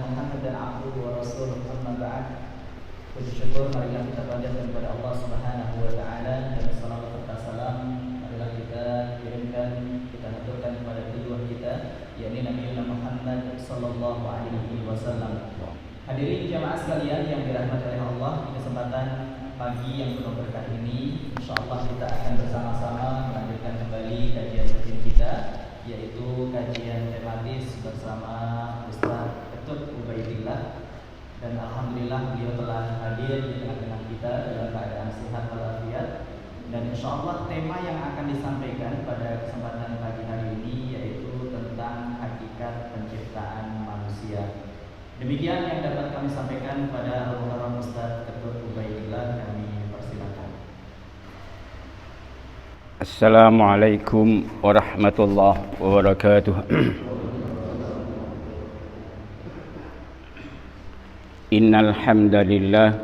Muhammadan abduhu wa rasuluh, amma ba'd. Puji syukur marilah kita panjatkan kepada Allah Subhanahu wa taala, dan salawat serta salam marilah kita kirimkan, kita haturkan kepada tujuan kita, yakni Nabi Muhammad sallallahu alaihi wasallam. Hadirin jamaah sekalian yang dirahmati oleh Allah, di kesempatan pagi yang penuh berkah ini, insyaallah kita akan bersama-sama melanjutkan kembali kajian rutin kita, yaitu kajian tematis bersama Ustaz Ketut Ubaidillah. Dan alhamdulillah beliau telah hadir di tengah-tengah kita dalam keadaan sehat walafiat. Dan insyaallah tema yang akan disampaikan pada kesempatan pagi hari ini yaitu tentang hakikat penciptaan manusia. Demikian yang dapat kami sampaikan pada Al-Mukarram Ustaz Ketut Ubaidillah. Kami persilakan. Assalamualaikum warahmatullahi wabarakatuh. Innal hamdalillah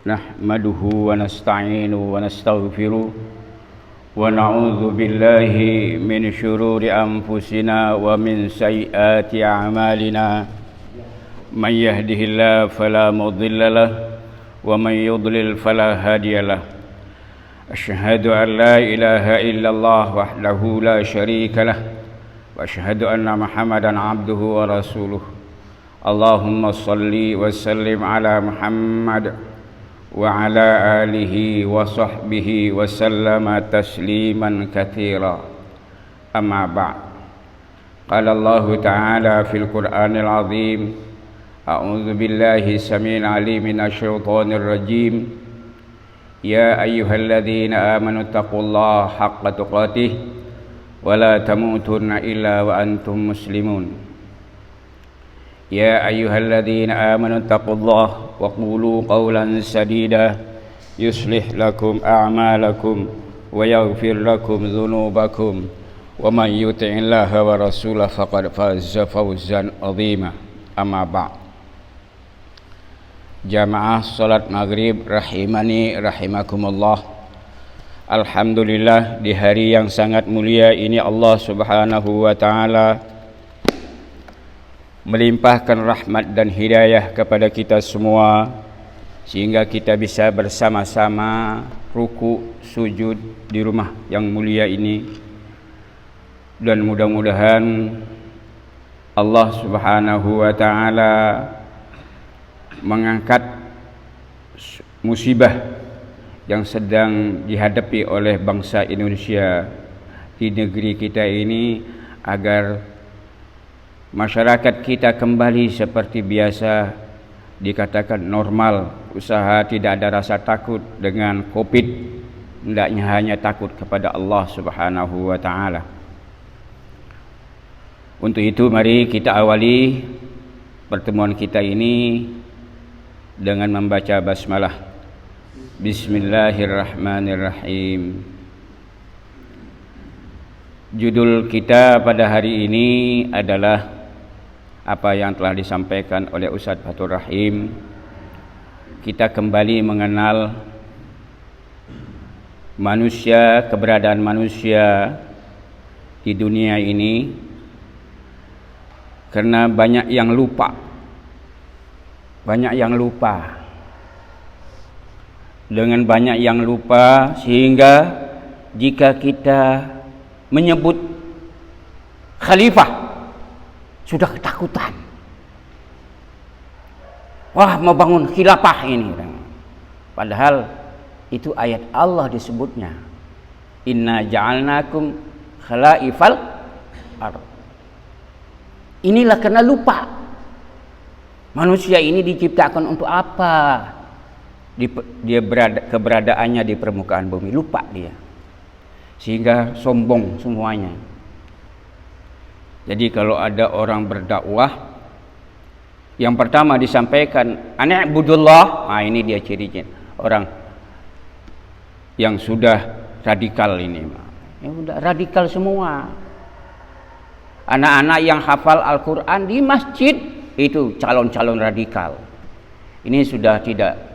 nahmaduhu wa nasta'inuhu wa nastaghfiruh wa na'udzu billahi min syururi anfusina wa min sayyiati a'malina. Man yahdihillahu fala mudilla lahu wa man yudlil fala hadiya lahu. Asyhadu an la ilaha illallah wahdahu la syarika lah wa asyhadu anna Muhammadan abduhu wa rasuluh. Allahumma salli wa sallim ala Muhammad wa ala alihi wa sahbihi wa sallama tasliman katsira. Amma ba'd. Qala Allah ta'ala fil Qur'anil azim, a'udzu billahi samil alim minasyaitonir rajim. Ya ayyuhalladzina amanu taqullaha haqqa tuqatih wa la tamutunna illa wa antum muslimun. Ya ayyuhalladzina amanu taqullaha wa qulu qawlan sadida yuslih lakum a'malakum wa yaghfir lakum dhunubakum wa man yuti'illaha wa rasulahu faqad faza fawzan 'azima. Amma ba'd. Jamaah salat maghrib rahimani rahimakumullah. Alhamdulillah, di hari yang sangat mulia ini Allah Subhanahu wa taala melimpahkan rahmat dan hidayah kepada kita semua, sehingga kita bisa bersama-sama ruku sujud di rumah yang mulia ini. Dan mudah-mudahan Allah Subhanahu wa taala mengangkat musibah yang sedang dihadapi oleh bangsa Indonesia di negeri kita ini, agar masyarakat kita kembali seperti biasa, dikatakan normal, usaha tidak ada rasa takut dengan Covid, hendaknya hanya takut kepada Allah Subhanahu wa taala. Untuk itu mari kita awali pertemuan kita ini dengan membaca basmalah. Bismillahirrahmanirrahim. Judul kita pada hari ini adalah apa yang telah disampaikan oleh Ustaz Fathur Rahim. Kita kembali mengenal manusia, keberadaan manusia di dunia ini, karena banyak yang lupa. Dengan banyak yang lupa, sehingga jika kita menyebut khalifah sudah ketakutan. Wah, mau bangun khilafah ini. Padahal itu ayat Allah disebutnya. Inna ja'alnakum khalaifal ardh. Inilah karena lupa. Manusia ini diciptakan untuk apa? Keberadaannya di permukaan bumi, lupa dia, sehingga sombong semuanya. Jadi kalau ada orang berdakwah, yang pertama disampaikan ani'budullah, nah ini dia cirinya orang yang sudah radikal ini. Ya udah radikal semua. Anak-anak yang hafal Al-Quran di masjid itu calon-calon radikal. Ini sudah tidak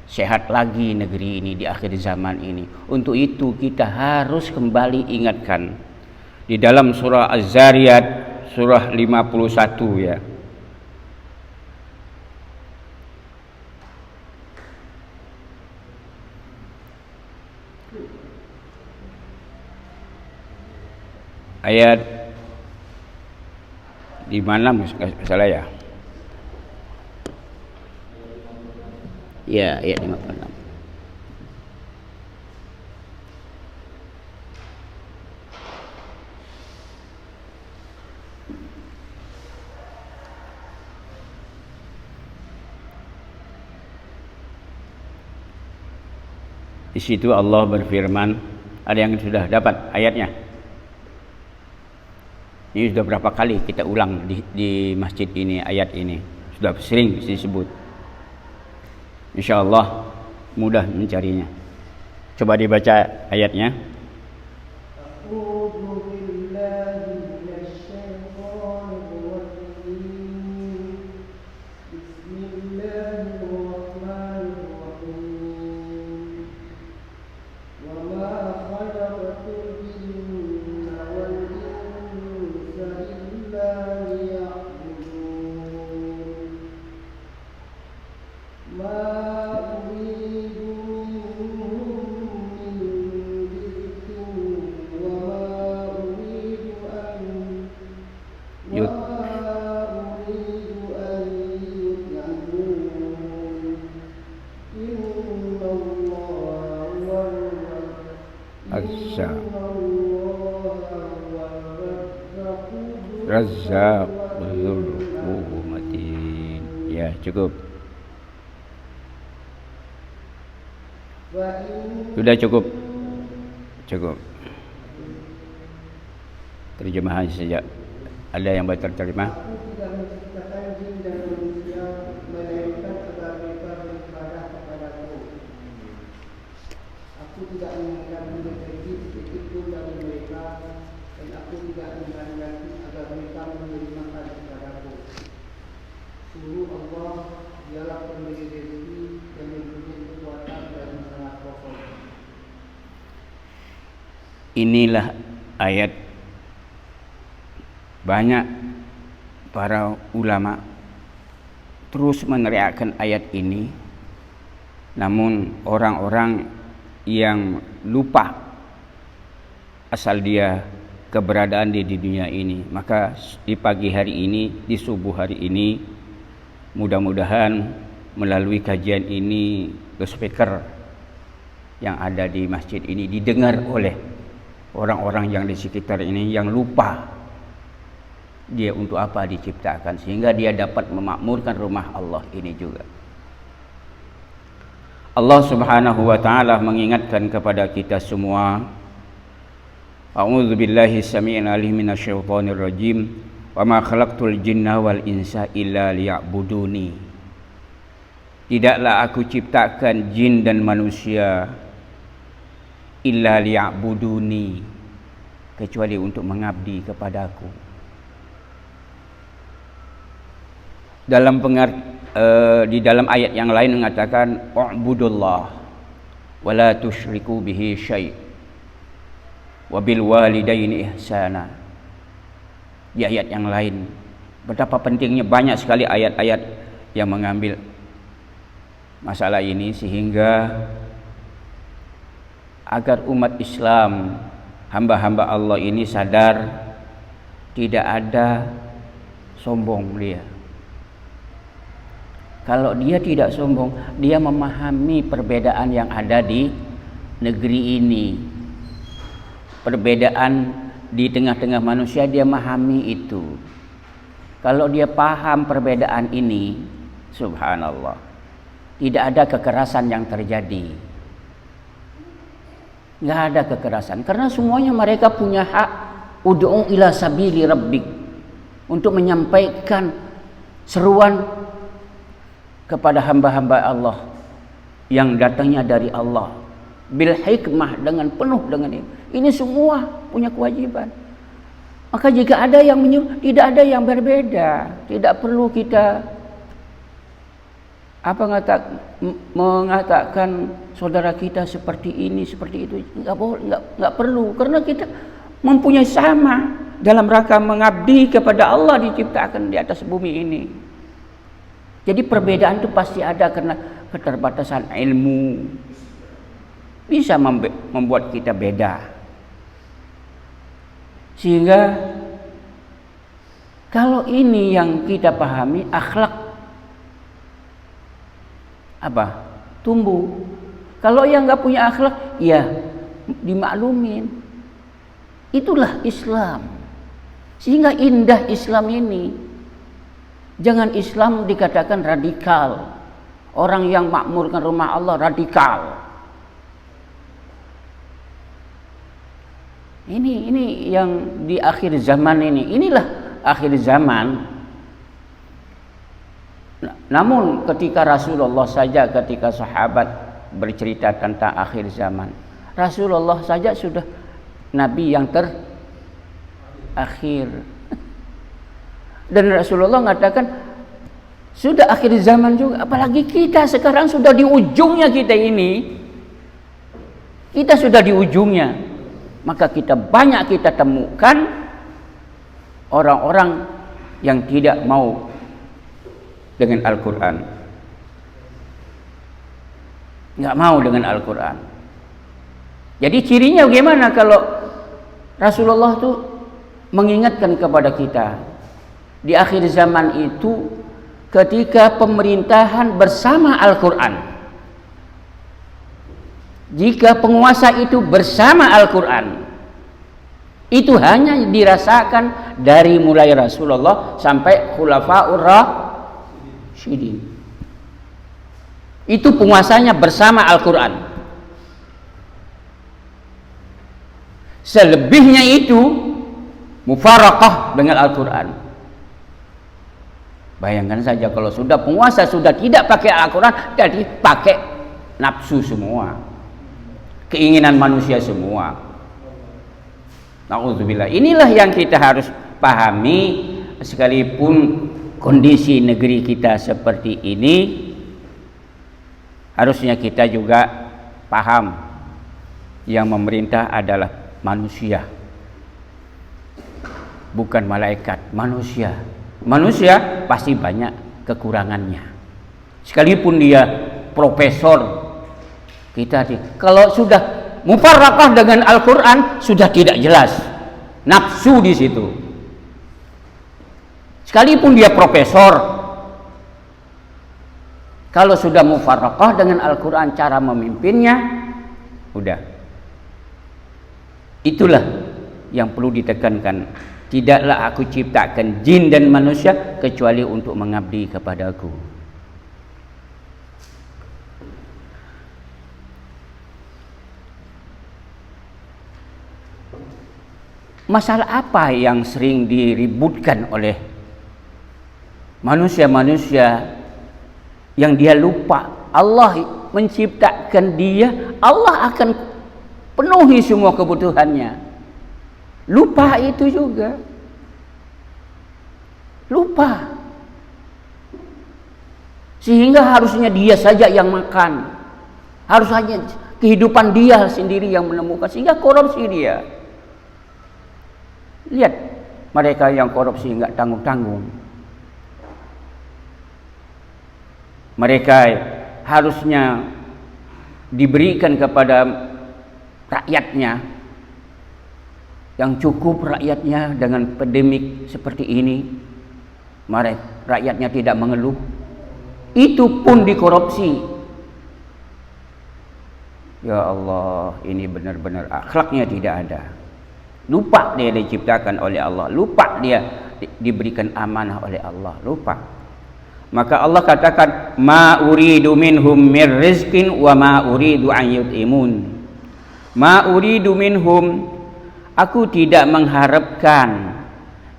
sehat lagi negeri ini di akhir zaman ini. Untuk itu kita harus kembali ingatkan di dalam surah Az-Zariyat surah 51 ya. Ayat di mana salah ya? Ya, ayat 56. Di situ Allah berfirman, ada yang sudah dapat ayatnya? Ini sudah berapa kali kita ulang di masjid ini ayat ini, sudah sering disebut. Insyaallah mudah mencarinya. Coba dibaca ayatnya. Razzaq matin. Ya, cukup. Sudah cukup. Cukup. Terjemahan saja. Ada yang baca terjemah? Aku tidak menghendaki rezeki sedikit pun dari mereka, dan aku tidak menghendaki agar mereka memberi makan kepadaku. Sungguh Allah, dialah pemberi rezeki dan mempunyai kekuatan dan sangat kokoh. Inilah ayat. Banyak para ulama terus meneriakkan ayat ini, namun orang-orang yang lupa asal dia keberadaan di dunia ini. Maka di pagi hari ini, di subuh hari ini, mudah-mudahan melalui kajian ini, speaker yang ada di masjid ini didengar oleh orang-orang yang di sekitar ini yang lupa dia untuk apa diciptakan, sehingga dia dapat memakmurkan rumah Allah ini juga. Allah Subhanahu wa taala mengingatkan kepada kita semua, A'udzu billahi samii'il 'aliim minasyaitonir rajim. Wa ma khalaqtul jinna wal insa illa liya'buduni. Tidaklah aku ciptakan jin dan manusia illa liya'buduni, kecuali untuk mengabdi kepadaku. Di dalam ayat yang lain mengatakan u'budullah wa la tusyriku bihi syai' wa bil walidaini ihsana. Di ayat yang lain betapa pentingnya, banyak sekali ayat-ayat yang mengambil masalah ini, sehingga agar umat Islam, hamba-hamba Allah ini sadar tidak ada sombong dia. Kalau dia tidak sombong, dia memahami perbedaan yang ada di negeri ini. Perbedaan di tengah-tengah manusia, dia memahami itu. Kalau dia paham perbedaan ini, subhanallah, tidak ada kekerasan yang terjadi. Nggak ada kekerasan, karena semuanya mereka punya hak ud'u ila sabili rabbik, untuk menyampaikan seruan kepada hamba-hamba Allah yang datangnya dari Allah bil hikmah, dengan penuh dengan ini semua punya kewajiban. Maka jika ada yang menyuruh, tidak ada yang berbeda. Tidak perlu kita mengatakan saudara kita seperti ini, seperti itu. Enggak perlu, karena kita mempunyai sama dalam rangka mengabdi kepada Allah, diciptakan di atas bumi ini. Jadi perbedaan itu pasti ada karena keterbatasan ilmu. bisa membuat kita beda. Sehingga kalau ini yang kita pahami, akhlak apa? Tumbuh. Kalau yang nggak punya akhlak, ya dimaklumin. Itulah Islam. Sehingga indah Islam ini. Jangan Islam dikatakan radikal. Orang yang makmurkan rumah Allah radikal. Ini yang di akhir zaman ini. Inilah akhir zaman. Namun ketika Rasulullah saja, ketika sahabat bercerita tentang akhir zaman, Rasulullah saja sudah Nabi yang terakhir. Dan Rasulullah mengatakan sudah akhir zaman juga. Apalagi kita sekarang sudah di ujungnya kita ini. Kita sudah di ujungnya. Maka banyak kita temukan orang-orang yang tidak mau dengan Al-Quran. Nggak mau dengan Al-Quran. Jadi cirinya bagaimana kalau Rasulullah itu mengingatkan kepada kita di akhir zaman itu ketika pemerintahan bersama Al-Quran. Jika penguasa itu bersama Al-Quran, itu hanya dirasakan dari mulai Rasulullah sampai Khulafaur Rasyidin. Itu penguasanya bersama Al-Quran. Selebihnya itu mufaraqah dengan Al-Quran. Bayangkan saja kalau sudah penguasa sudah tidak pakai Al-Quran, jadi pakai nafsu semua, keinginan manusia semua. Na'udzubillah. Inilah yang kita harus pahami, sekalipun kondisi negeri kita seperti ini, harusnya kita juga paham yang memerintah adalah manusia, bukan malaikat. Manusia pasti banyak kekurangannya. Sekalipun dia profesor, kalau sudah mufarraqah dengan Al-Quran sudah tidak jelas nafsu di situ. Sekalipun dia profesor, kalau sudah mufarraqah dengan Al-Quran cara memimpinnya, udah. Itulah yang perlu ditekankan. Tidaklah aku ciptakan jin dan manusia kecuali untuk mengabdi kepadaku. Masalah apa yang sering diributkan oleh manusia-manusia yang dia lupa Allah menciptakan dia, Allah akan penuhi semua kebutuhannya. Lupa itu juga. Lupa. Sehingga harusnya dia saja yang makan. Harusnya kehidupan dia sendiri yang menemukan. Sehingga korupsi dia. Lihat mereka yang korupsi nggak tanggung-tanggung. Mereka harusnya diberikan kepada rakyatnya yang cukup, rakyatnya dengan pandemik seperti ini, rakyatnya tidak mengeluh. Itu pun dikorupsi. Ya Allah, ini benar-benar akhlaknya tidak ada. Lupa dia diciptakan oleh Allah, lupa dia diberikan amanah oleh Allah, lupa. Maka Allah katakan, ma uridu minhum mir rizqin wa ma uridu an yut'imun. Ma uridu minhum, aku tidak mengharapkan,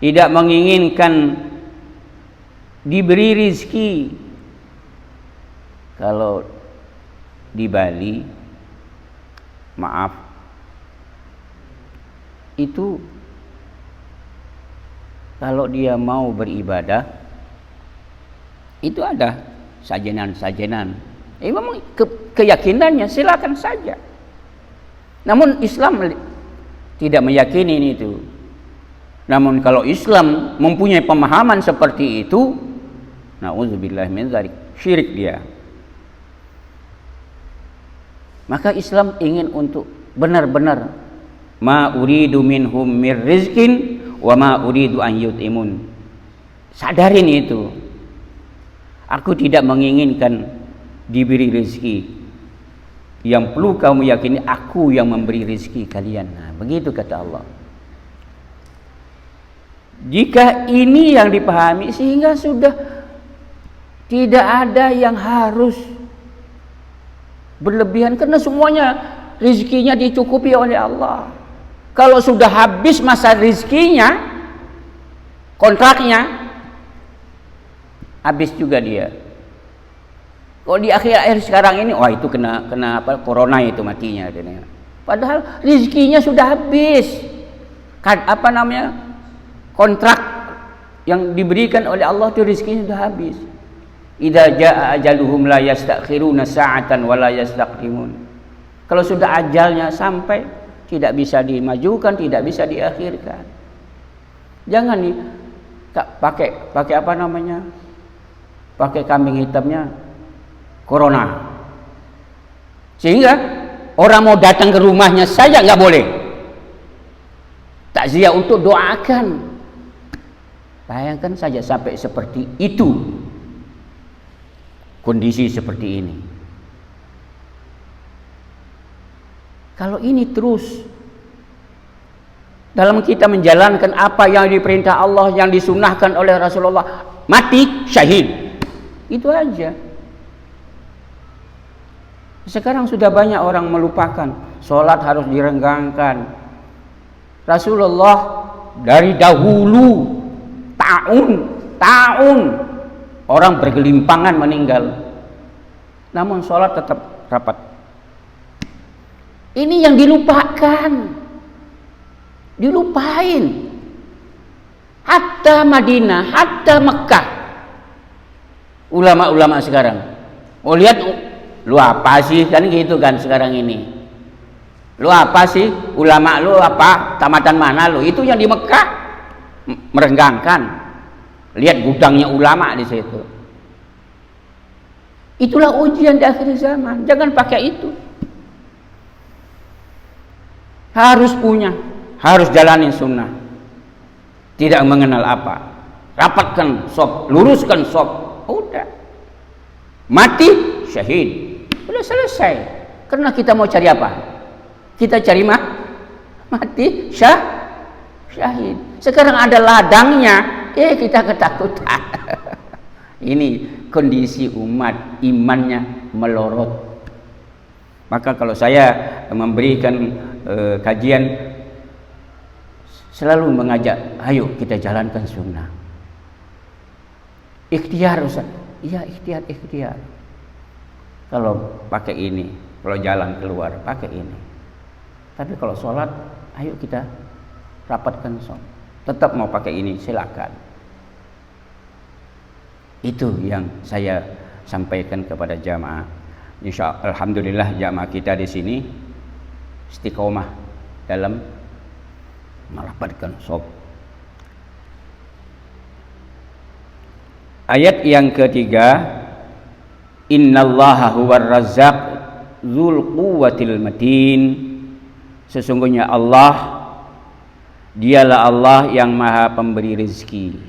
tidak menginginkan diberi rizki. Kalau di Bali, maaf, itu kalau dia mau beribadah itu ada sajenan-sajenan. Memang keyakinannya silakan saja. Namun Islam tidak meyakini itu. Namun kalau Islam mempunyai pemahaman seperti itu, na'udzubillah min dzalik, syirik dia. Maka Islam ingin untuk benar-benar ma uridu minhum mir rizkin wa ma uridu an yut'imun. Sadarin itu. Aku tidak menginginkan diberi rezeki. Yang perlu kamu yakini, aku yang memberi rezeki kalian. Nah, begitu kata Allah. Jika ini yang dipahami, sehingga sudah tidak ada yang harus berlebihan, karena semuanya rezekinya dicukupi oleh Allah. Kalau sudah habis masa rezekinya, kontraknya habis juga dia. Kalau di akhir-akhir sekarang ini, wah itu kena apa, corona itu matinya. Padahal rezekinya sudah habis. Apa namanya, kontrak yang diberikan oleh Allah itu rezekinya sudah habis. Idza jaa ajaluhum la yastakhiruna sa'atan wa la yastaqdimun. Kalau sudah ajalnya sampai, tidak bisa dimajukan, tidak bisa diakhirkan. Jangan nih pakai apa namanya? Pakai kambing hitamnya corona. Sehingga orang mau datang ke rumahnya saja nggak boleh. Takziah untuk doakan. Bayangkan saja sampai seperti itu. Kondisi seperti ini. Kalau ini terus dalam kita menjalankan apa yang diperintah Allah, yang disunahkan oleh Rasulullah, mati syahid. Itu aja. Sekarang sudah banyak orang melupakan sholat harus direnggangkan. Rasulullah dari dahulu tahun orang bergelimpangan meninggal, namun sholat tetap rapat. Ini yang dilupain. Hatta Madinah, hatta Mekah, ulama-ulama sekarang, mau lihat lu apa sih, kan gitu kan sekarang ini. Lu apa sih, ulama lu apa, tamatan mana lu? Itu yang di Mekah merenggangkan. Lihat gudangnya ulama di situ. Itulah ujian di akhir zaman. Jangan pakai itu. Harus punya, harus jalanin sunnah. Tidak mengenal apa. Rapatkan sop, luruskan sop. Udah. Mati syahid. Udah selesai. Karena kita mau cari apa? Kita cari mati syahid. Sekarang ada ladangnya. Kita ketakutan. Ini kondisi umat, imannya melorot. Maka kalau saya memberikan kajian, selalu mengajak, ayo kita jalankan sunnah. Ikhtiar Ustaz. Iya, ikhtiar. Kalau pakai ini, kalau jalan keluar pakai ini. Tapi kalau sholat, ayo kita rapatkan sholat. Tetap mau pakai ini, silakan. Itu yang saya sampaikan kepada jamaah. Alhamdulillah jamaah kita di sini istiqomah dalam merapatkan shaf. Ayat yang ketiga, innallaha huwar razzaq dzul quwwatil matin. Sesungguhnya Allah, dialah Allah yang maha pemberi rezeki,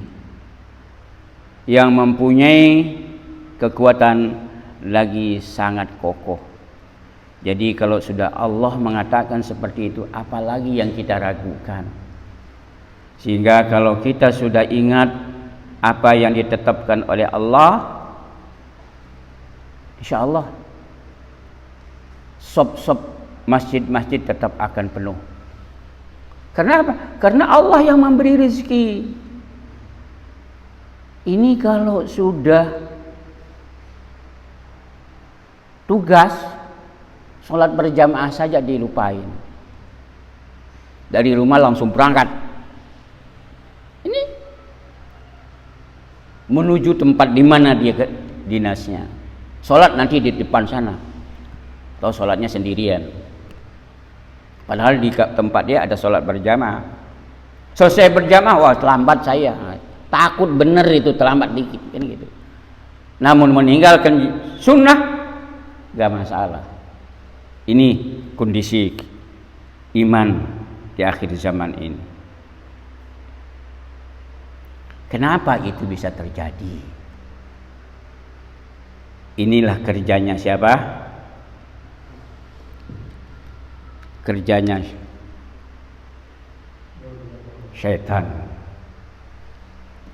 yang mempunyai kekuatan lagi sangat kokoh. Jadi kalau sudah Allah mengatakan seperti itu, apalagi yang kita ragukan. Sehingga kalau kita sudah ingat apa yang ditetapkan oleh Allah, insya Allah sop-sop masjid-masjid tetap akan penuh. Karena apa? Karena Allah yang memberi rezeki. Ini kalau sudah tugas sholat berjamaah saja dilupain. Dari rumah langsung berangkat. Ini menuju tempat di mana dia ke dinasnya. Sholat nanti di depan sana. Atau sholatnya sendirian. Padahal di tempat dia ada sholat berjamaah. Selesai berjamaah, wah terlambat saya. Takut bener itu terlambat dikit kan gitu. Namun meninggalkan sunnah gak masalah. Ini kondisi iman di akhir zaman ini. Kenapa itu bisa terjadi? Inilah kerjanya siapa? Kerjanya syaitan.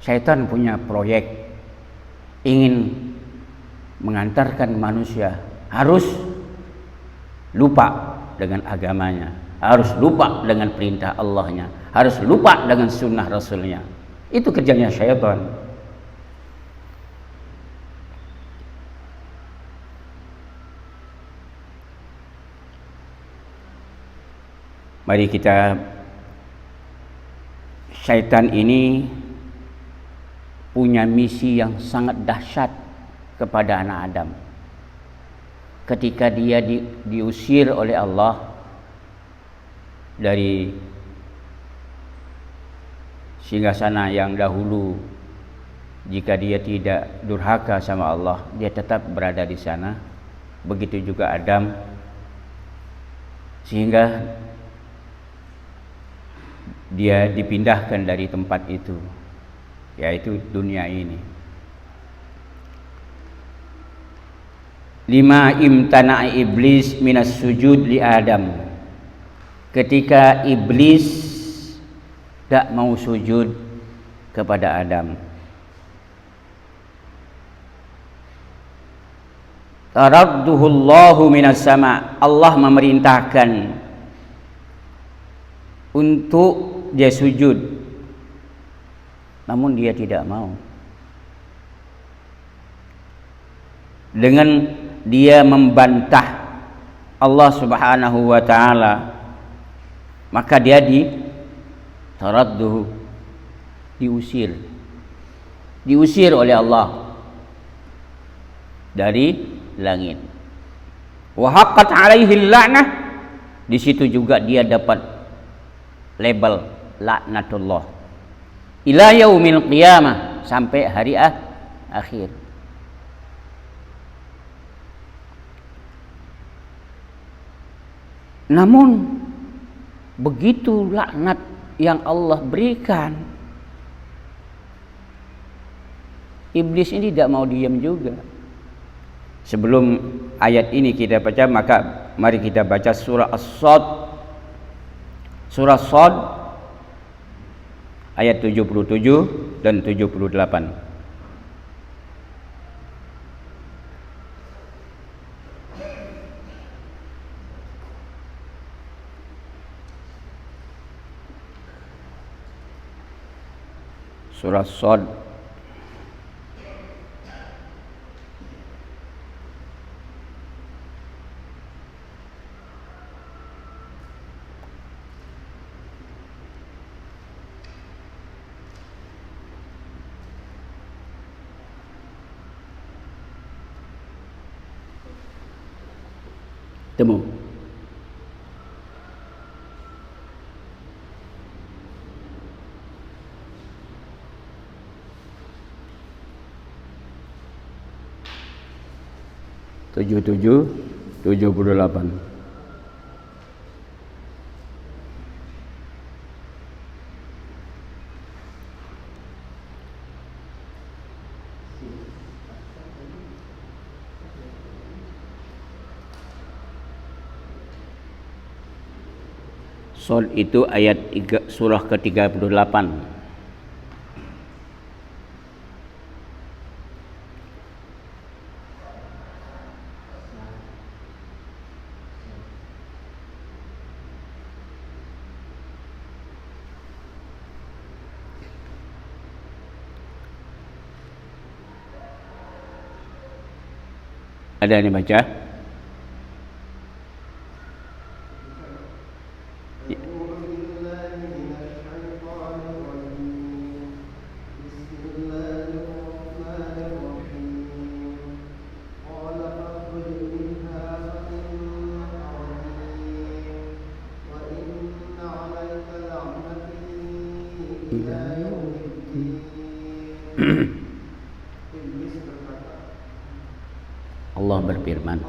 Syaitan punya proyek ingin mengantarkan manusia harus lupa dengan agamanya, harus lupa dengan perintah Allahnya, harus lupa dengan sunnah Rasulnya. Itu kerjanya syaitan. Mari kita, syaitan ini punya misi yang sangat dahsyat kepada anak Adam. Ketika dia diusir oleh Allah dari singgasana yang dahulu, jika dia tidak durhaka sama Allah, dia tetap berada di sana. Begitu juga Adam, sehingga dia dipindahkan dari tempat itu, yaitu dunia ini. 5. Imtana'a iblis minas sujud li Adam. Ketika iblis tak mau sujud kepada Adam. Taradduhullahu minas sama. Allah memerintahkan untuk dia sujud, namun dia tidak mau. Dengan dia membantah Allah Subhanahu wa taala, maka dia taradduh, diusir oleh Allah dari langit. Wa haqqat alaihi la'nah, di situ juga dia dapat label laknatullah ila yaumil qiyamah, sampai hari akhir. Namun begitu laknat yang Allah berikan, iblis ini tidak mau diam juga. Sebelum ayat ini kita baca, maka mari kita baca surah As-Sad. Surah As-Sad ayat 77 dan 78. Surah As-Sad temu. Tujuh 78. Sad itu ayat surah ke-38. Ada yang baca? Allah berfirman,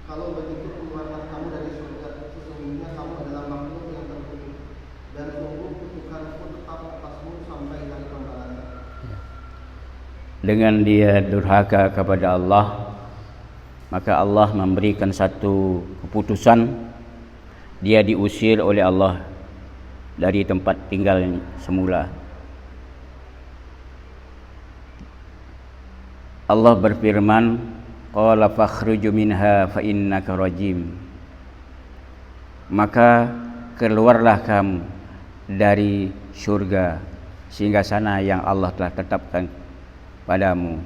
kalau begitu dengan dia durhaka kepada Allah, maka Allah memberikan satu keputusan, dia diusir oleh Allah dari tempat tinggal semula. Allah berfirman, qala fakhruj minha fa innaka rajim. Maka keluarlah kamu dari surga sehingga sana yang Allah telah tetapkan padamu.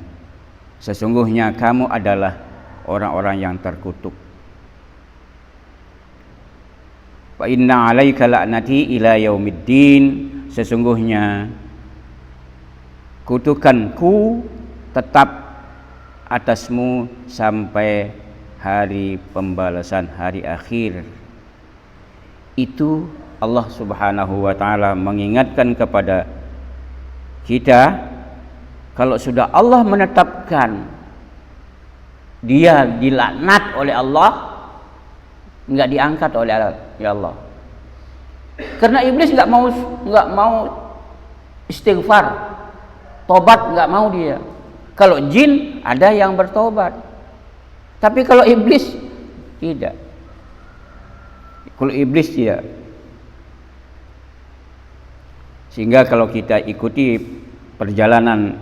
Sesungguhnya kamu adalah orang-orang yang terkutuk. Wa inna 'alaika la'nati ila yaumiddin. Sesungguhnya kutukanku tetap atasmu sampai hari pembalasan, hari akhir. Itu Allah Subhanahu wa taala mengingatkan kepada kita, kalau sudah Allah menetapkan dia dilaknat oleh Allah, enggak diangkat oleh Allah. Karena iblis enggak mau istighfar, tobat enggak mau dia. Kalau jin ada yang bertobat, tapi kalau iblis tidak. Kalau iblis tidak. Sehingga kalau kita ikuti perjalanan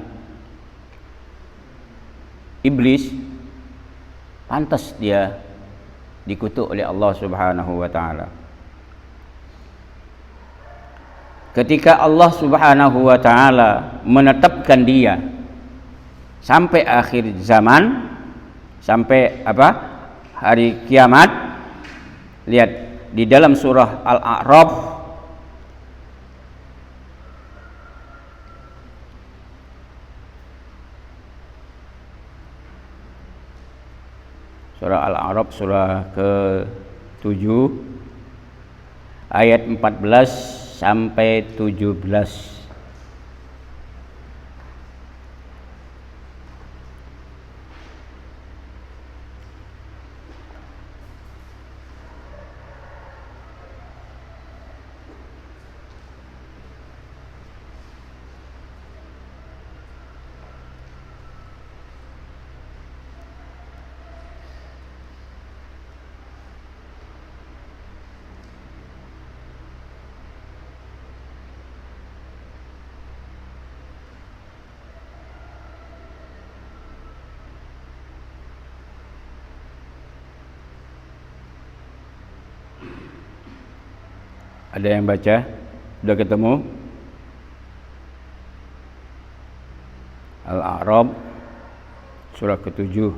iblis, pantas dia dikutuk oleh Allah Subhanahu wa taala. Ketika Allah Subhanahu wa taala menetapkan dia sampai akhir zaman, sampai hari kiamat, lihat di dalam surah Al-A'raf surah Al-A'raf surah ke-7 ayat 14 sampai 17. Ada yang baca? Sudah ketemu? Al-A'raf surah ke-7.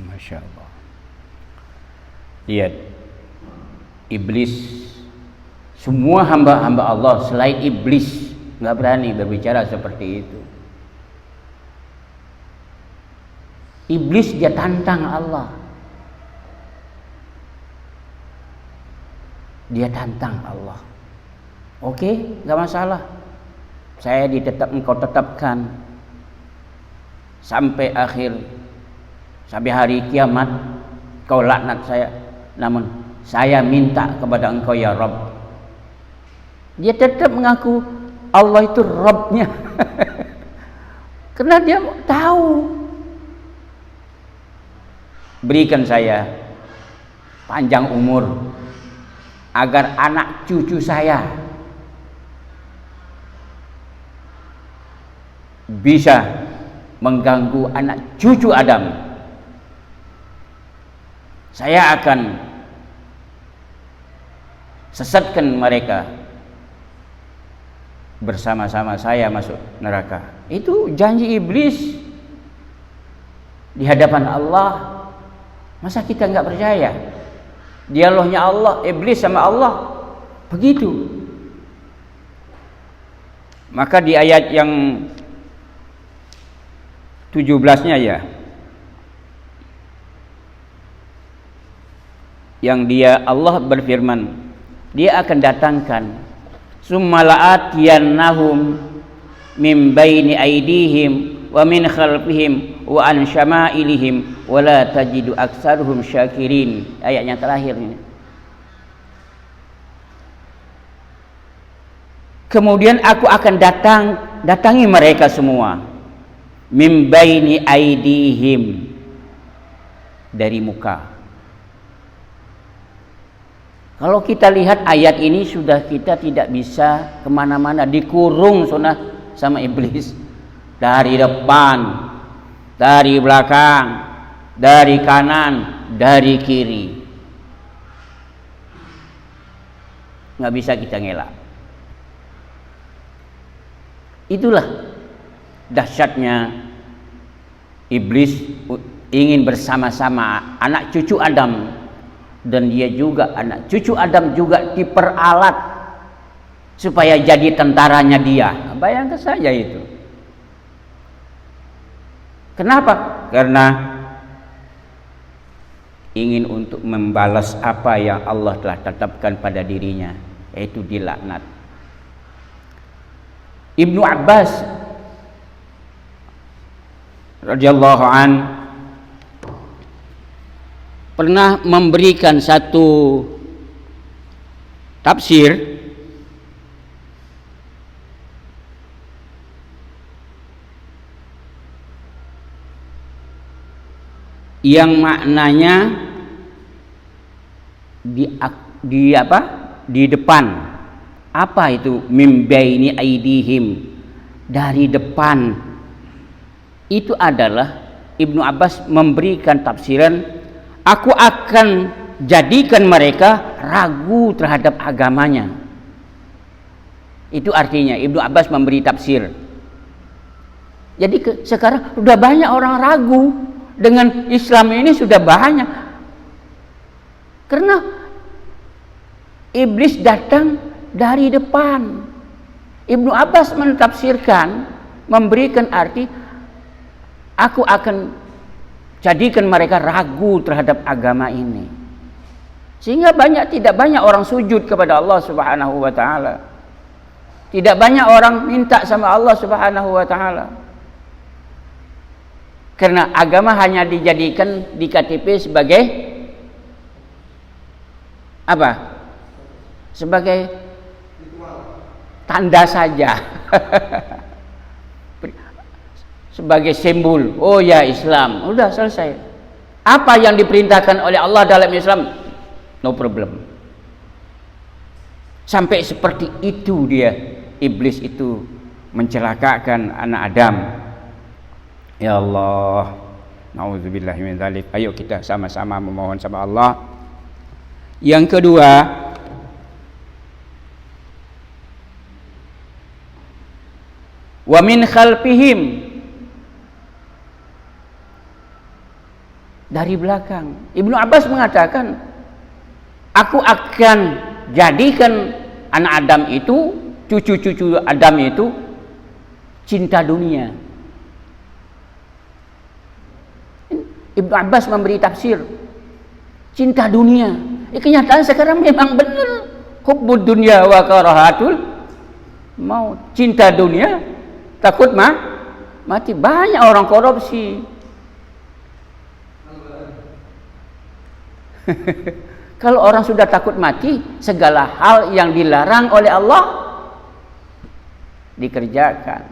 Masya Allah. Lihat, iblis, semua hamba-hamba Allah selain iblis nggak berani berbicara seperti itu. Iblis dia tantang Allah. Dia tantang Allah. Oke, nggak masalah. Engkau tetapkan sampai sampai hari kiamat. Kau laknat saya. Namun saya minta kepada engkau ya Rabb. Dia tetap mengaku Allah itu Rabbnya. Karena dia tahu. Berikan saya panjang umur agar anak cucu saya bisa mengganggu anak cucu Adam. Saya akan sesatkan mereka, bersama-sama saya masuk neraka. Itu janji iblis di hadapan Allah. Masa kita nggak percaya? Dialognya Allah, iblis sama Allah begitu. Maka di ayat yang 17-nya ya, yang Allah berfirman, dia akan datangkan summa la'atiyannahum min baini aydihim wa min khalfihim wa an syama'ilihim wa la tajidu aktsaruhum syakirin. Ayat yang terakhir ini. Kemudian aku akan datangi mereka semua min baini aydihim, dari muka. Kalau kita lihat ayat ini sudah kita tidak bisa kemana-mana, dikurung sama iblis. Dari depan, dari belakang, dari kanan, dari kiri. Nggak bisa kita ngelak. Itulah dahsyatnya iblis ingin bersama-sama anak cucu Adam. Dan dia juga, anak cucu Adam juga diperalat supaya jadi tentaranya dia. Bayangkan saja itu. Kenapa? Karena ingin untuk membalas apa yang Allah telah tetapkan pada dirinya, yaitu dilaknat. Ibnu Abbas radhiyallahu an pernah memberikan satu tafsir yang maknanya di depan. Apa itu mim baini aidihim, dari depan? Itu adalah Ibnu Abbas memberikan tafsiran, aku akan jadikan mereka ragu terhadap agamanya. Itu artinya Ibnu Abbas memberi tafsir. Jadi sekarang sudah banyak orang ragu dengan Islam ini, sudah banyak. Karena iblis datang dari depan. Ibnu Abbas mentafsirkan, memberikan arti, aku akan jadikan mereka ragu terhadap agama ini. Sehingga tidak banyak orang sujud kepada Allah Subhanahu wa taala. Tidak banyak orang minta sama Allah Subhanahu wa taala. Karena agama hanya dijadikan di KTP sebagai apa? Sebagai tanda saja. Sebagai simbol. Oh ya, Islam. Udah selesai. Apa yang diperintahkan oleh Allah dalam Islam, no problem. Sampai seperti itu dia, iblis itu mencelakakan anak Adam. Ya Allah, na'udzubillahi min dzalik. Ayo kita sama-sama memohon sama Allah. Yang kedua, wa min khalfihim, dari belakang. Ibnu Abbas mengatakan, aku akan jadikan anak Adam itu, cucu-cucu Adam itu cinta dunia. Ibnu Abbas memberi tafsir cinta dunia. Kenyataan sekarang memang benar. Hubbud dunya wa karahatul maut. Cinta dunia, takut mati. Banyak orang korupsi. Kalau orang sudah takut mati, segala hal yang dilarang oleh Allah dikerjakan.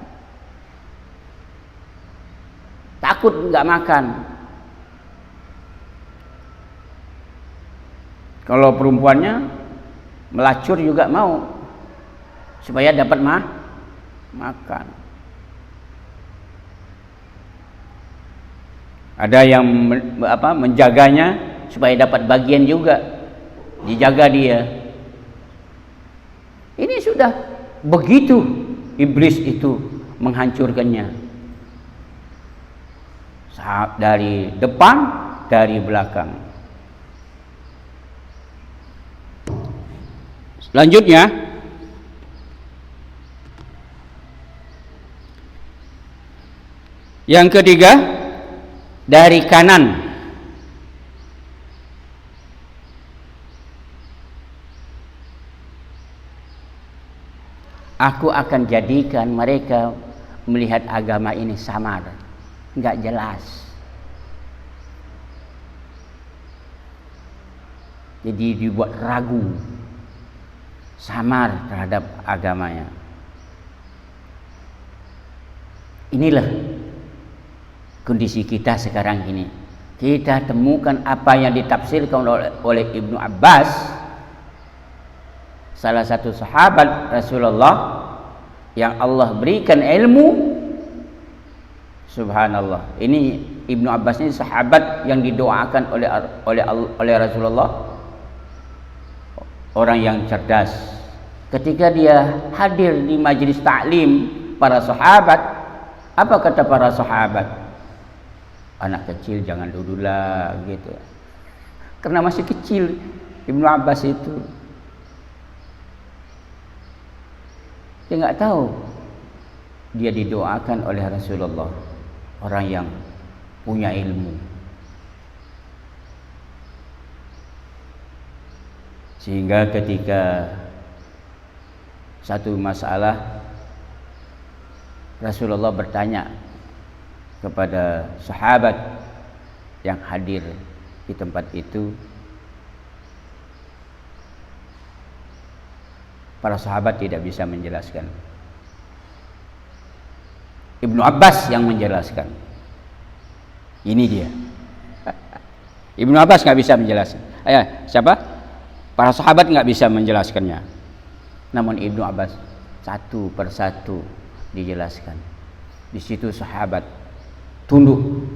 Takut nggak makan. Kalau perempuannya melacur juga mau supaya dapat makan. Ada yang menjaganya supaya dapat bagian juga, dijaga dia. Ini sudah begitu iblis itu menghancurkannya, dari depan, dari belakang. Selanjutnya, yang ketiga, dari kanan. Aku akan jadikan mereka melihat agama ini samar, nggak jelas. Jadi dibuat ragu, samar terhadap agamanya. Inilah kondisi kita sekarang ini. Kita temukan apa yang ditafsirkan oleh Ibnu Abbas, salah satu sahabat Rasulullah yang Allah berikan ilmu. Subhanallah. Ini Ibnu Abbas ini sahabat yang didoakan oleh Rasulullah. Orang yang cerdas. Ketika dia hadir di majelis taklim para sahabat, apa kata para sahabat? Anak kecil jangan dululah gitu. Karena masih kecil Ibnu Abbas itu. Dia nggak tahu dia didoakan oleh Rasulullah, orang yang punya ilmu. Sehingga ketika satu masalah Rasulullah bertanya kepada sahabat yang hadir di tempat itu, para sahabat tidak bisa menjelaskan. Ibnu Abbas yang menjelaskan. Ini dia. Ibnu Abbas nggak bisa menjelaskan. Siapa? Para sahabat nggak bisa menjelaskannya. Namun Ibnu Abbas satu persatu dijelaskan. Di situ sahabat tunduk.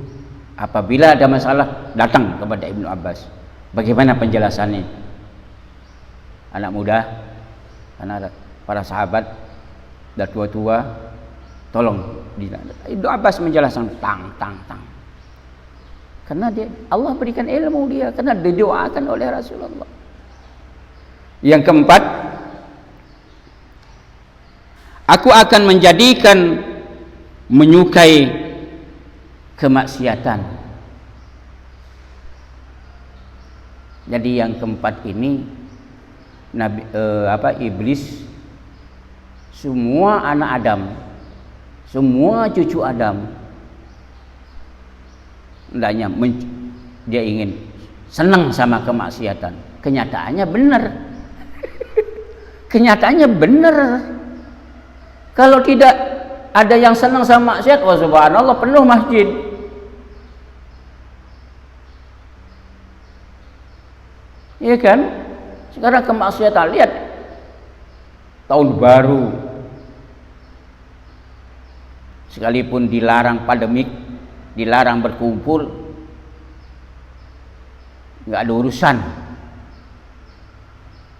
Apabila ada masalah datang kepada Ibnu Abbas. Bagaimana penjelasannya? Anak muda, para sahabat dan tua-tua, tolong. Ibnu Abbas menjelaskan tang. Karena Allah berikan ilmu dia, karena didoakan oleh Rasulullah. Yang keempat, aku akan menjadikan menyukai kemaksiatan. Jadi yang keempat ini iblis, semua anak Adam, semua cucu Adam, hendaknya dia ingin senang sama kemaksiatan. Kenyataannya benar. Kenyataannya benar. Kalau tidak ada yang senang sama maksiat, wah subhanallah penuh masjid. Iya kan? Sekarang kemaksiatan, lihat tahun baru, sekalipun dilarang pandemik, dilarang berkumpul, nggak ada urusan.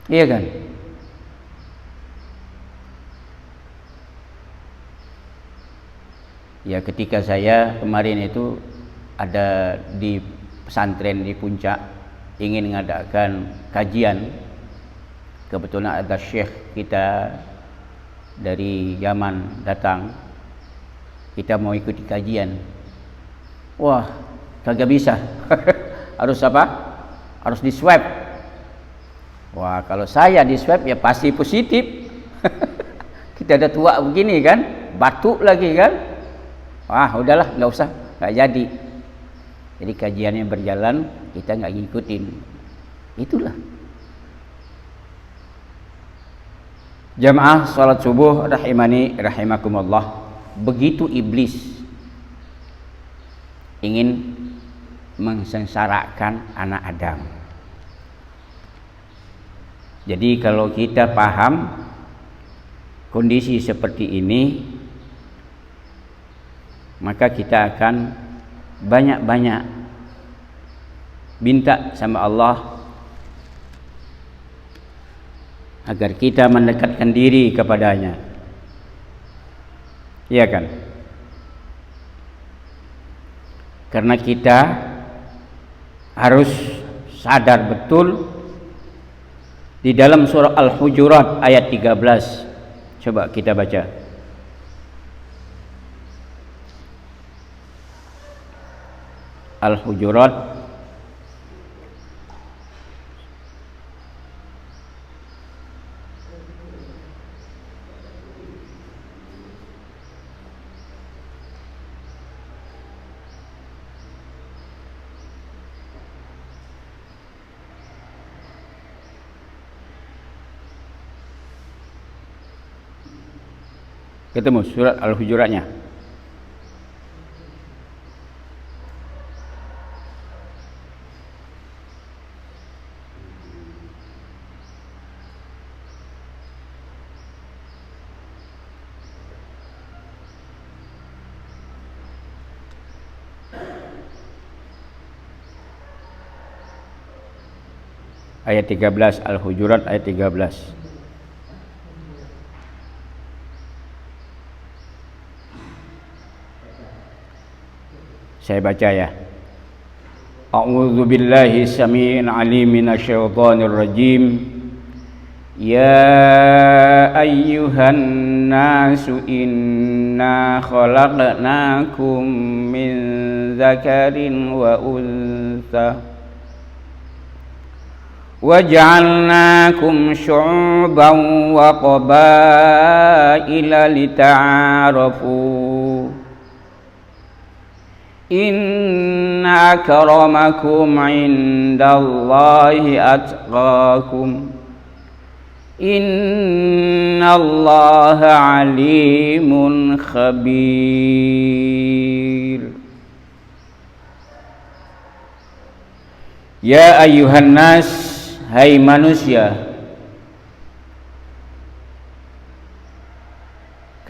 Iya kan? Ya, ketika saya kemarin itu ada di pesantren di Puncak, ingin mengadakan kajian. Kebetulan ada syekh kita dari Yaman datang. Kita mau ikuti kajian. Wah, Kagak bisa. Harus apa? Harus di swab. Wah, kalau saya di swab ya pasti positif. Kita ada tua begini kan, batuk lagi kan. Wah, udahlah, nggak usah, nggak jadi. Jadi kajiannya berjalan, kita nggak ngikutin. Itulah. Jamaah salat subuh rahimani rahimakumullah. Begitu iblis ingin mensengsarakan anak Adam. Jadi kalau kita paham kondisi seperti ini, maka kita akan banyak-banyak minta sama Allah agar kita mendekatkan diri kepadanya. Iya kan? Karena kita harus sadar betul di dalam surah Al-Hujurat ayat 13. Coba kita baca. Al-Hujurat ketemu surat Al-Hujuratnya. Ayat 13, Al-Hujurat ayat 13. Saya baca ya. A'udzu billahi samii'il 'aliim minasyaitonir rajim. Ya ayyuhan nasu inna khalaqnakum min dzakarin wa untha waja'alnakum syu'uban wa qabaila lita'arafu. Inna akramakum indallahi atqakum. Innallaha alimun khabir. Ya ayyuhan nas, hai manusia.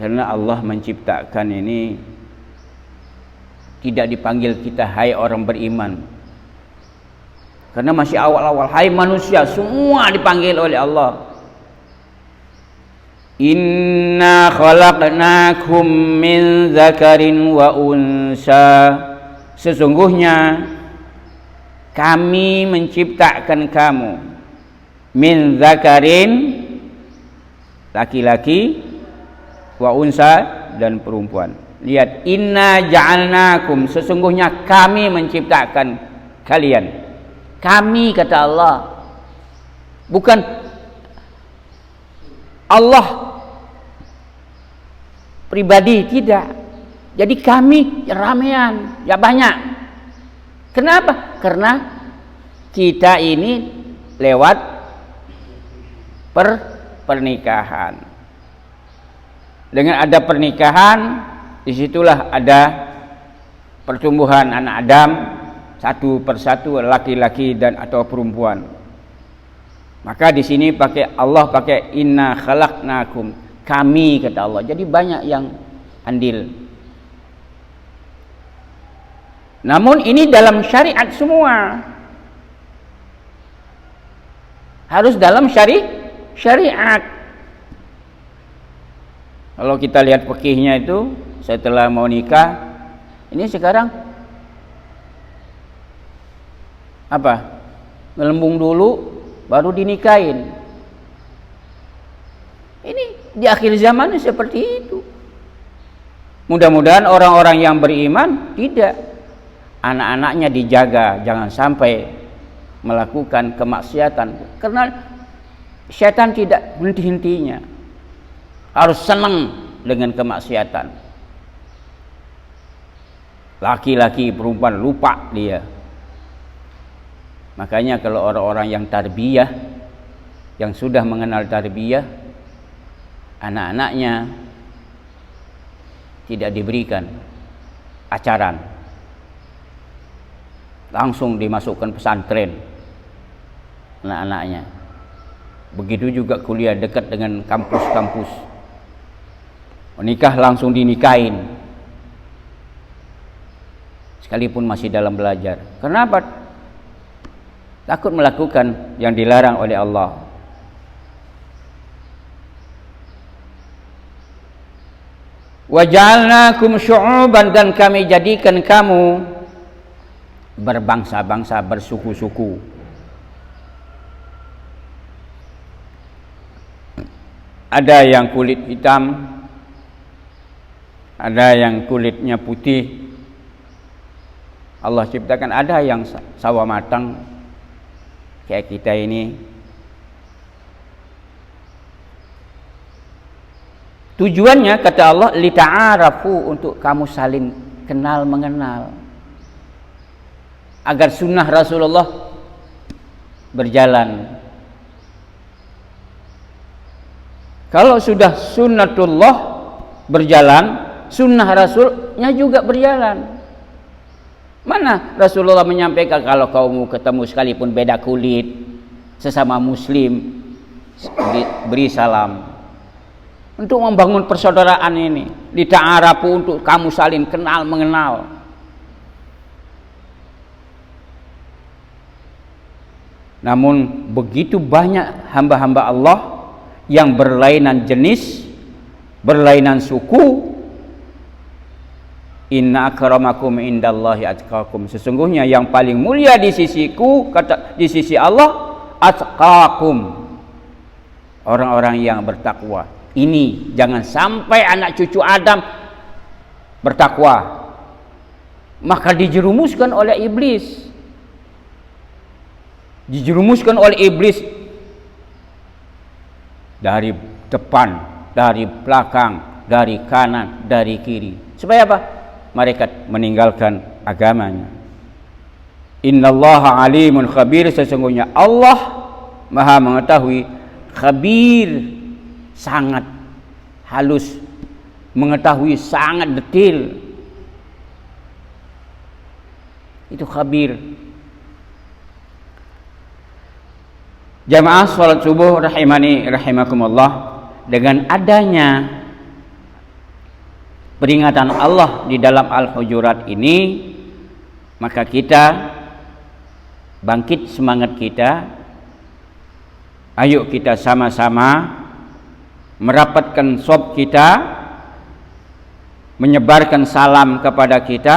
Karena Allah menciptakan ini tidak dipanggil kita hai orang beriman, karena masih awal-awal. Hai manusia, semua dipanggil oleh Allah. Inna khalaqnakum min dzakarin wa unsa. Sesungguhnya kami menciptakan kamu min dzakarin, laki-laki, wa unsa, dan perempuan. Lihat, inna ja'alnakum, sesungguhnya kami menciptakan kalian. Kami, kata Allah, bukan Allah pribadi, tidak. Jadi kami ramean, ya banyak. Kenapa? Karena kita ini lewat pernikahan. Dengan ada pernikahan, disitulah ada pertumbuhan anak Adam satu persatu, laki-laki dan atau perempuan. Maka di sini Allah pakai inna khalaqnakum, kami, kata Allah. Jadi banyak yang andil. Namun ini dalam syariat semua. Harus dalam syariat. Kalau kita lihat fikihnya itu, setelah mau nikah, ini sekarang apa? Ngelembung dulu baru dinikahin. Ini di akhir zaman seperti itu. Mudah-mudahan orang-orang yang beriman tidak. anak-anaknya dijaga jangan sampai melakukan kemaksiatan, karena syaitan tidak henti-hentinya, harus senang dengan kemaksiatan. Laki-laki perempuan lupa dia. Makanya kalau orang-orang yang tarbiyah, yang sudah mengenal tarbiyah, anak-anaknya tidak diberikan ajaran, langsung dimasukkan pesantren anak-anaknya. Begitu juga kuliah dekat dengan kampus-kampus, menikah langsung dinikahin sekalipun masih dalam belajar. Kenapa? Takut melakukan yang dilarang oleh Allah. Waja'alnakum syu'uban, dan kami jadikan kamu berbangsa-bangsa, bersuku-suku. Ada yang kulit hitam, ada yang kulitnya putih. Allah ciptakan, ada yang sawo matang kayak kita ini. Tujuannya kata Allah lita'arafu, untuk kamu saling kenal mengenal, agar sunnah Rasulullah berjalan. Kalau sudah sunnatullah berjalan, sunnah Rasulnya juga berjalan. Mana Rasulullah menyampaikan kalau kamu ketemu sekalipun beda kulit, sesama muslim, beri salam. Untuk membangun persaudaraan ini, lita'arafu, untuk kamu saling kenal mengenal. Namun begitu banyak hamba-hamba Allah yang berlainan jenis, berlainan suku. Inna akramakum indallahi atqakum, sesungguhnya yang paling mulia di sisiku, kata di sisi Allah, atqakum, orang-orang yang bertakwa. Ini jangan sampai anak cucu Adam bertakwa, maka dijerumuskan oleh iblis. Dijerumuskan oleh iblis dari depan, dari belakang, dari kanan, dari kiri. Supaya apa? Mereka meninggalkan agamanya. Innallaha alimun khabir, sesungguhnya Allah Maha mengetahui, khabir, sangat halus, mengetahui sangat detail. Itu khabir. Jamaah salat subuh rahimani rahimakumullah, dengan adanya peringatan Allah di dalam Al-Hujurat ini, maka kita bangkit semangat kita. Ayo kita sama-sama merapatkan shop kita, menyebarkan salam kepada kita,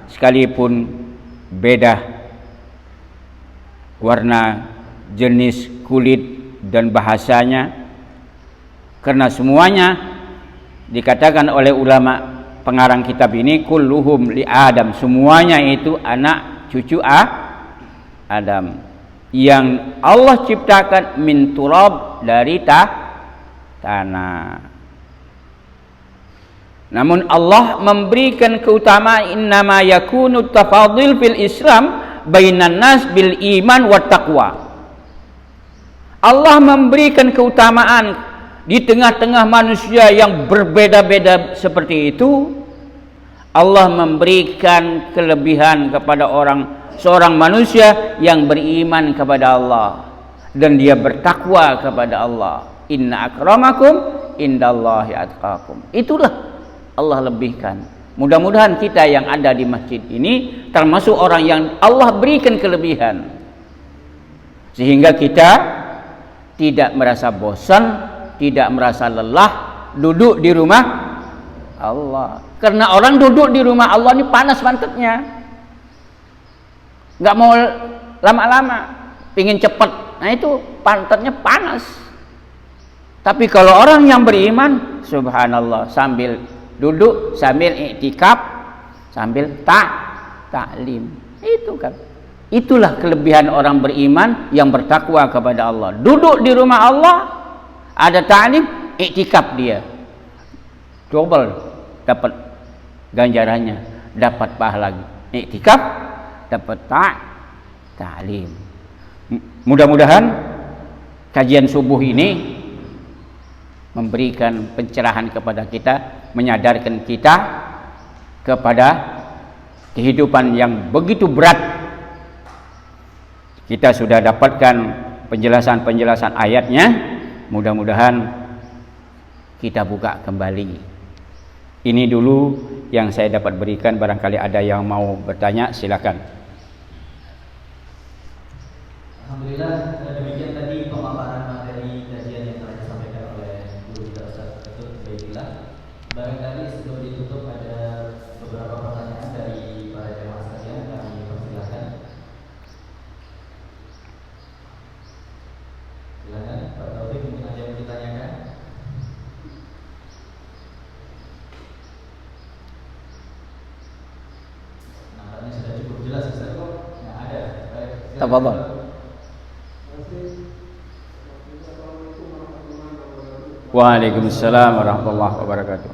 sekalipun beda warna, jenis kulit dan bahasanya, karena semuanya dikatakan oleh ulama pengarang kitab ini, kulluhum li Adam, semuanya itu anak cucu Adam, yang Allah ciptakan min turab, dari tanah. Namun Allah memberikan keutamaan, innama yakunu tafadil fil Islam bainan nas bil iman wat taqwa. Allah memberikan keutamaan di tengah-tengah manusia yang berbeda-beda seperti itu. Allah memberikan kelebihan kepada seorang manusia yang beriman kepada Allah dan dia bertakwa kepada Allah. Inna akramakum indallahi atqakum. Itulah Allah lebihkan. Mudah-mudahan kita yang ada di masjid ini termasuk orang yang Allah berikan kelebihan, sehingga kita tidak merasa bosan, tidak merasa lelah duduk di rumah Allah. Karena orang duduk di rumah Allah ini panas pantatnya, nggak mau lama-lama, pingin cepat. Nah itu pantatnya panas. Tapi kalau orang yang beriman, subhanallah, sambil duduk, sambil iktikaf, sambil ta'lim. Itu kan. Itulah kelebihan orang beriman yang bertakwa kepada Allah. Duduk di rumah Allah, ada ta'lim, iktikaf dia. Double dapat ganjarannya, dapat pahala iktikaf, dapat ta'lim. Mudah-mudahan kajian subuh ini memberikan pencerahan kepada kita, menyadarkan kita kepada kehidupan yang begitu berat. Kita sudah dapatkan penjelasan-penjelasan ayatnya, mudah-mudahan kita buka kembali. Ini dulu yang saya dapat berikan, barangkali ada yang mau bertanya, silakan. Alhamdulillah, demikian tadi pemaparan materi kajian yang telah disampaikan oleh Guru kita Ustaz Ketut Baidillah. Barangkali sebelum ditutup ada beberapa pertanyaan dari para jemaah sekalian, kami persilahkan. Silakan Pak Taufik, mungkin ada yang ditanyakan. Nampaknya sudah cukup jelas Ustaz kok. Nah, ada. Baik. Tafadhol. Waalaikumsalam warahmatullahi wabarakatuh.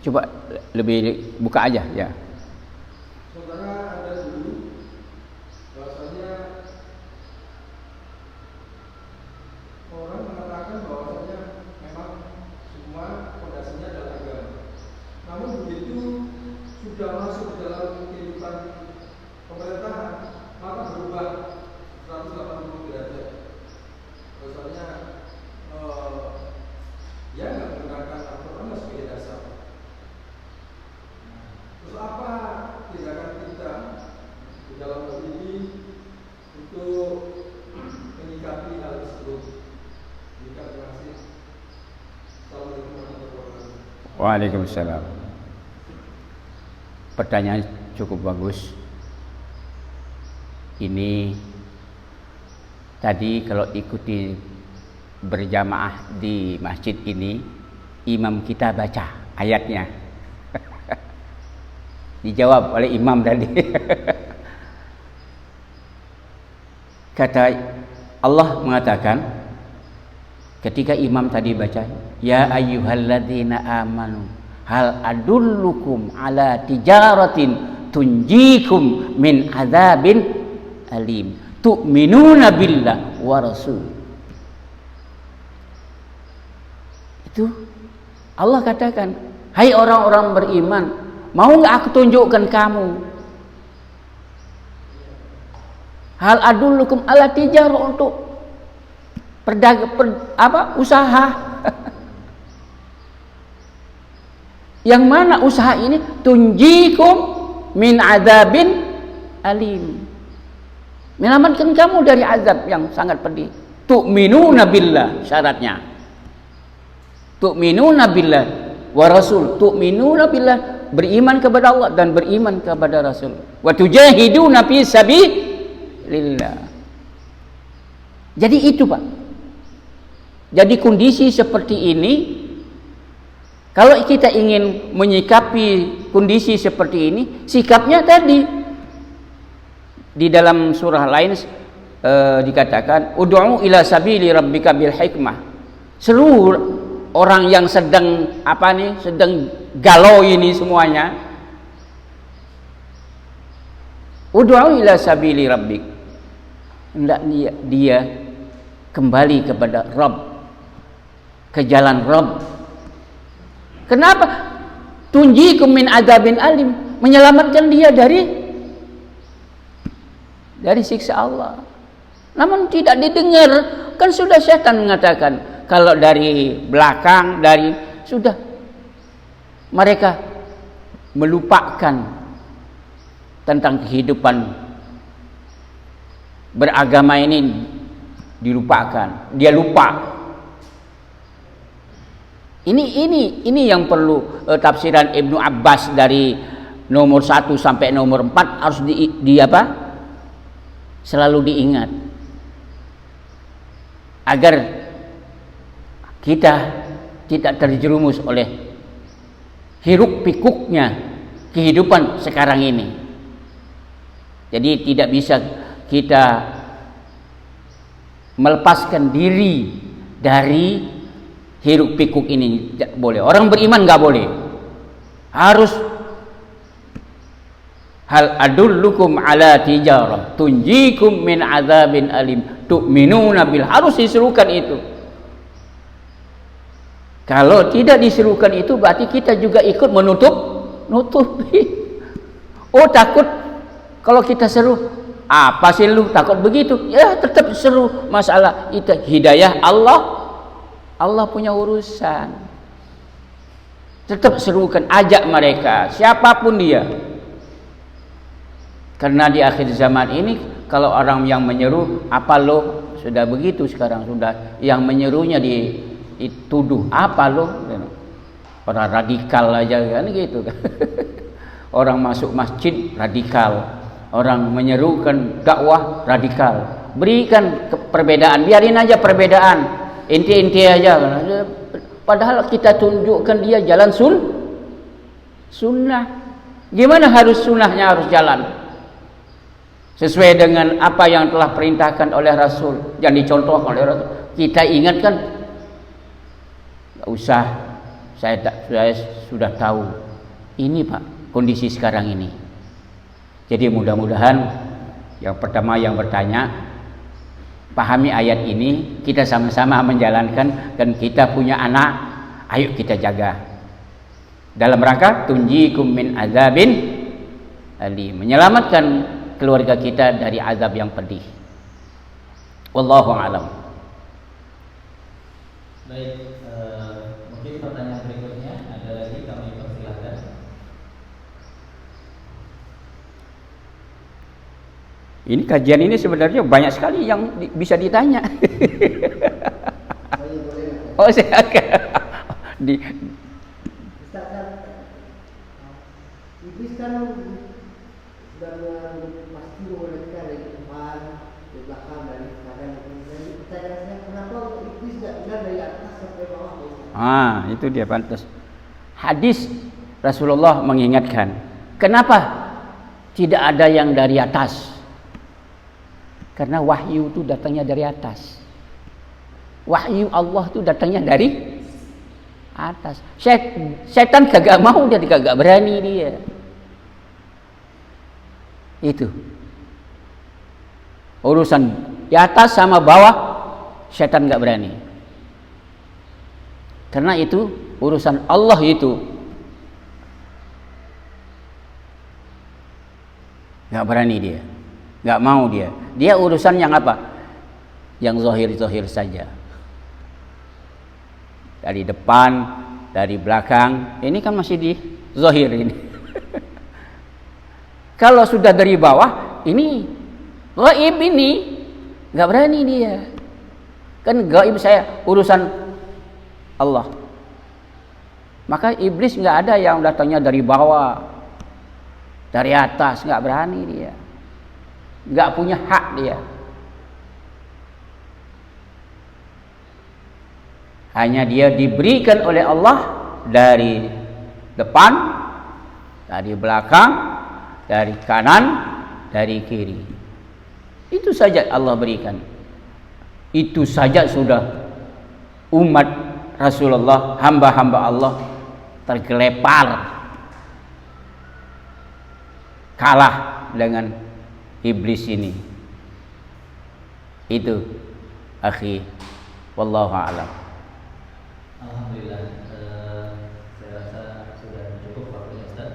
Coba lebih buka aja ya. Saudara ada dulu bahwasanya orang mengatakan bahwasanya memang semua fondasinya adalah agama. Namun begitu sudah masuk ke dalam kehidupan pemerintahan, maka berubah 180 derajat. Bahwasanya dia nggak menggunakan Al-Quran sebagai dasar. Terus apa tindakan kita di dalam hal ini untuk menyikapi hal tersebut? Terima kasih. Assalamualaikum warahmatullahi wabarakatuh. Waalaikumsalam. Pertanyaan cukup bagus. Ini tadi kalau ikuti berjamaah di masjid ini, imam kita baca ayatnya. Dijawab oleh imam tadi. Kata Allah mengatakan ketika imam tadi baca, ya ayyuhalladzina amanu hal adullukum ala tijaratin tunjikum min adzabin alim tu'minuna billah wa rasul. Itu Allah katakan, hai orang-orang beriman, mau nggak aku tunjukkan kamu hal adullukum ala tijar, untuk usaha. Yang mana usaha ini tunjikum min adzabin alim, menyelamatkan kamu dari azab yang sangat pedih. Tu'minuna billah, syaratnya tu'minuna billah wa rasul. Tu'minuna billah, beriman kepada Allah dan beriman kepada Rasul. Wa tujahiduna fi sabilillah. Jadi itu Pak. Jadi kondisi seperti ini, kalau kita ingin menyikapi kondisi seperti ini, sikapnya tadi di dalam surah lain dikatakan ud'u ila sabili rabbika bil hikmah. Seluruh orang yang sedang sedang galau ini semuanya, ud'u ila sabili rabbik, hendak dia kembali kepada Rabb, ke jalan Rabb. Kenapa? Tunjikum min adzabin alim, menyelamatkan dia dari siksa Allah. Namun tidak didengar, kan sudah setan mengatakan kalau dari belakang, sudah mereka melupakan tentang kehidupan beragama ini dilupakan, dia lupa. Ini yang perlu tafsiran Ibnu Abbas dari nomor 1 sampai nomor 4 harus selalu diingat agar kita tidak terjerumus oleh hiruk pikuknya kehidupan sekarang ini. Jadi tidak bisa kita melepaskan diri dari hiruk pikuk ini. Tidak boleh. Orang beriman nggak boleh. Harus hal adullukum ala tijarah tunjikum min azabin alim tu'minuna bil, harus diserukan itu. Kalau tidak diserukan itu berarti kita juga ikut nutupi. Oh, takut kalau kita seru, apa sih lu takut begitu? Ya tetap seru, masalah itu hidayah Allah punya urusan. Tetap serukan, ajak mereka siapapun dia. Karena di akhir zaman ini kalau orang yang menyeru, apa lo sudah begitu sekarang, sudah yang menyerunya dituduh, apa lo orang radikal aja kan gitu kan. Orang masuk masjid radikal, orang menyerukan dakwah radikal. Berikan perbedaan, biarin aja perbedaan, inti-inti aja. Padahal kita tunjukkan dia jalan sunnah. Gimana harus sunnahnya harus jalan sesuai dengan apa yang telah perintahkan oleh Rasul, yang dicontohkan oleh Rasul. Kita ingatkan, nggak usah, saya sudah tahu ini Pak kondisi sekarang ini. Jadi mudah-mudahan yang pertama yang bertanya pahami ayat ini, kita sama-sama menjalankan, dan kita punya anak, ayo kita jaga dalam rangka tunjikum min azabin alim, menyelamatkan keluarga kita dari azab yang pedih. Wallahu a'lam. Baik, mungkin pertanyaan berikutnya ada lagi, kami persilahkan. Ini kajian ini sebenarnya banyak sekali yang bisa ditanya. Oh, saya di Iblis kan sudah pasti mereka dari depan, dari belakang, dari kanan. Jadi pertanyaan saya, kenapa iblis tidak bilang dari atas sampai bawah? Itu dia pantas. Hadis Rasulullah mengingatkan, kenapa tidak ada yang dari atas? Karena wahyu itu datangnya dari atas. Wahyu Allah itu datangnya dari atas. Setan kagak mau, jadi kagak berani dia. Itu urusan di atas sama bawah, setan nggak berani. Karena itu urusan Allah, itu nggak berani dia, nggak mau dia. Dia urusan yang apa? Yang zahir saja. Dari depan, dari belakang. Ini kan masih di zahir ini. Kalau sudah dari bawah, ini gaib, ini nggak berani dia. Kan gaib saya urusan Allah. Maka iblis nggak ada yang datangnya dari bawah, dari atas, nggak berani dia. Nggak punya hak dia. Hanya dia diberikan oleh Allah dari depan, dari belakang, dari kanan, dari kiri. Itu saja Allah berikan. Itu saja sudah umat Rasulullah, hamba-hamba Allah tergelepar, kalah dengan iblis ini. Itu akhi, wallahu a'lam. Alhamdulillah, saya rasa sudah cukup waktunya Ustaz.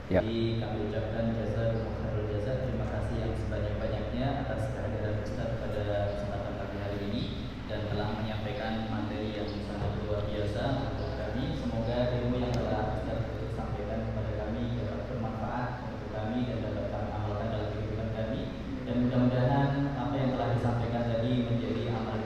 Ya. Jadi kami ucapkan jazakumullahu khairan, terima kasih yang sebanyak-banyaknya atas kehadiran Ustaz pada kesempatan pagi hari ini dan telah menyampaikan materi yang sangat luar biasa untuk kami. Semoga ilmu yang telah Ustaz sampaikan kepada kami dapat bermanfaat untuk kami dan dapat kami amalkan dalam kehidupan kami, dan mudah-mudahan apa yang telah disampaikan tadi menjadi amal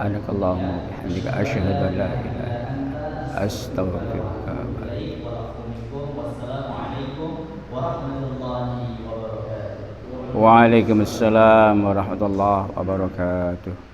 subhanakallahumma wa bihamdika asyhadu an la ilaha illa anta astaghfiruka wa atubu ilaik. Wassalamualaikum warahmatullahi wabarakatuh. Waalaikumsalam warahmatullahi wabarakatuh.